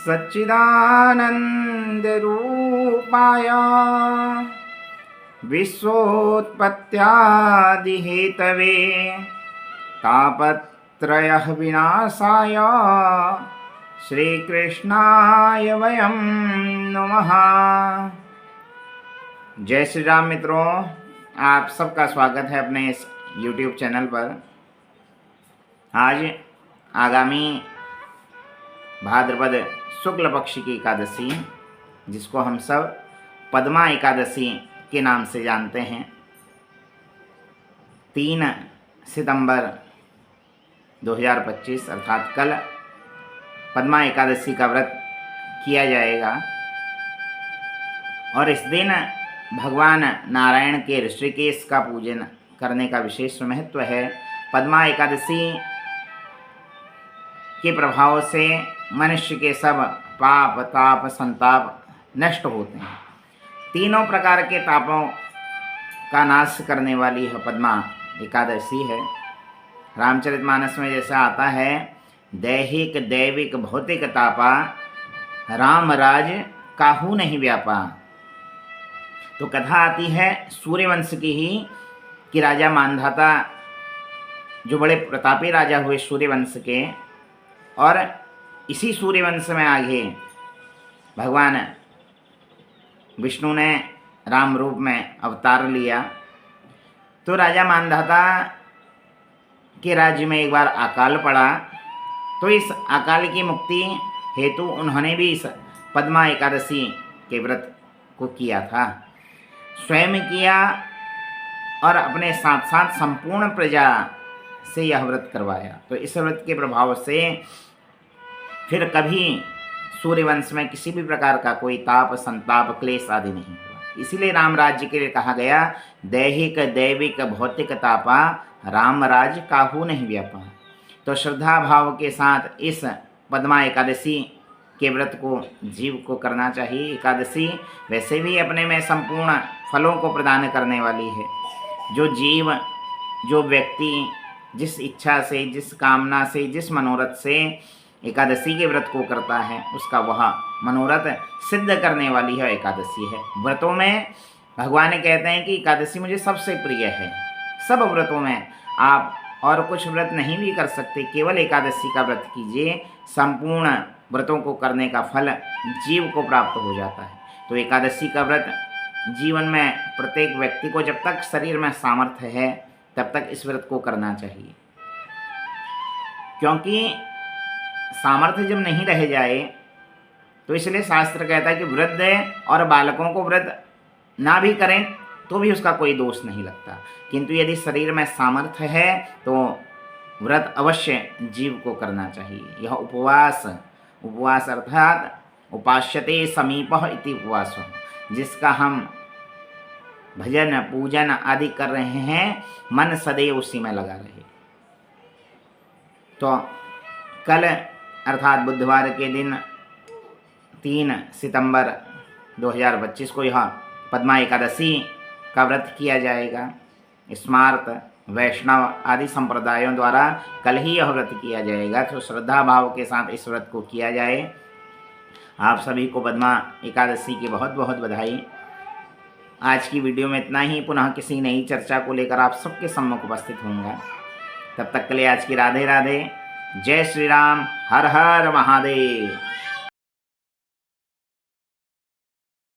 सच्चिदानन्दरूपाय विश्वोत्पत्त्यादिहेतवे तापत्रयविनाशाय श्रीकृष्णाय वयं नमः। जय श्री राम मित्रों, आप सबका स्वागत है अपने इस YouTube चैनल पर। आज आगामी भाद्रपद शुक्ल पक्ष की एकादशी, जिसको हम सब पद्मा एकादशी के नाम से जानते हैं, 3 सितंबर 2025 अर्थात कल पद्मा एकादशी का व्रत किया जाएगा। और इस दिन भगवान नारायण के ऋषिकेश का पूजन करने का विशेष महत्व है। पद्मा एकादशी के प्रभाव से मनुष्य के सब पाप ताप संताप नष्ट होते हैं। तीनों प्रकार के तापों का नाश करने वाली है पद्मा एकादशी है। रामचरितमानस में जैसा आता है, दैहिक दैविक भौतिक तापा राम राज काहू नहीं व्यापा। तो कथा आती है सूर्यवंश की ही, कि राजा मानधाता जो बड़े प्रतापी राजा हुए सूर्यवंश के, और इसी सूर्यवंश में आगे भगवान विष्णु ने राम रूप में अवतार लिया। तो राजा मानधाता के राज्य में एक बार अकाल पड़ा। तो इस अकाल की मुक्ति हेतु उन्होंने भी इस पद्मा एकादशी के व्रत को किया था, स्वयं किया और अपने साथ साथ संपूर्ण प्रजा से यह व्रत करवाया। तो इस व्रत के प्रभाव से फिर कभी सूर्यवंश में किसी भी प्रकार का कोई ताप संताप क्लेश आदि नहीं हुआ। इसीलिए राम राज्य के लिए कहा गया, दैहिक दैविक भौतिक तापा राम राज काहू नहीं व्यापा। तो श्रद्धा भाव के साथ इस पद्मा एकादशी के व्रत को जीव को करना चाहिए। एकादशी वैसे भी अपने में संपूर्ण फलों को प्रदान करने वाली है। जो जीव जो व्यक्ति जिस इच्छा से जिस कामना से जिस मनोरथ से एकादशी के व्रत को करता है, उसका वह मनोरथ सिद्ध करने वाली है एकादशी है। व्रतों में भगवान कहते हैं कि एकादशी मुझे सबसे प्रिय है। सब व्रतों में आप और कुछ व्रत नहीं भी कर सकते, केवल एकादशी का व्रत कीजिए, संपूर्ण व्रतों को करने का फल जीव को प्राप्त हो जाता है। तो एकादशी का व्रत जीवन में प्रत्येक व्यक्ति को, जब तक शरीर में सामर्थ्य है तब तक इस व्रत को करना चाहिए। क्योंकि सामर्थ्य जब नहीं रह जाए तो इसलिए शास्त्र कहता है कि वृद्ध और बालकों को व्रत ना भी करें तो भी उसका कोई दोष नहीं लगता। किंतु यदि शरीर में सामर्थ्य है तो व्रत अवश्य जीव को करना चाहिए। यह उपवास अर्थात उपास्यते समीपः इति उपवास, जिसका हम भजन पूजन आदि कर रहे हैं, मन सदैव उसी में लगा रहे। तो कल अर्थात बुधवार के दिन 3 सितंबर 2025 को यह पद्मा एकादशी का व्रत किया जाएगा। स्मार्त वैष्णव आदि संप्रदायों द्वारा कल ही यह व्रत किया जाएगा। तो श्रद्धा भाव के साथ इस व्रत को किया जाए। आप सभी को पद्मा एकादशी की बहुत बहुत बधाई। आज की वीडियो में इतना ही। पुनः किसी नई चर्चा को लेकर आप सबके सम्मुख उपस्थित होऊंगा। तब तक के लिए आज की राधे राधे। जय श्री राम। हर हर महादेव।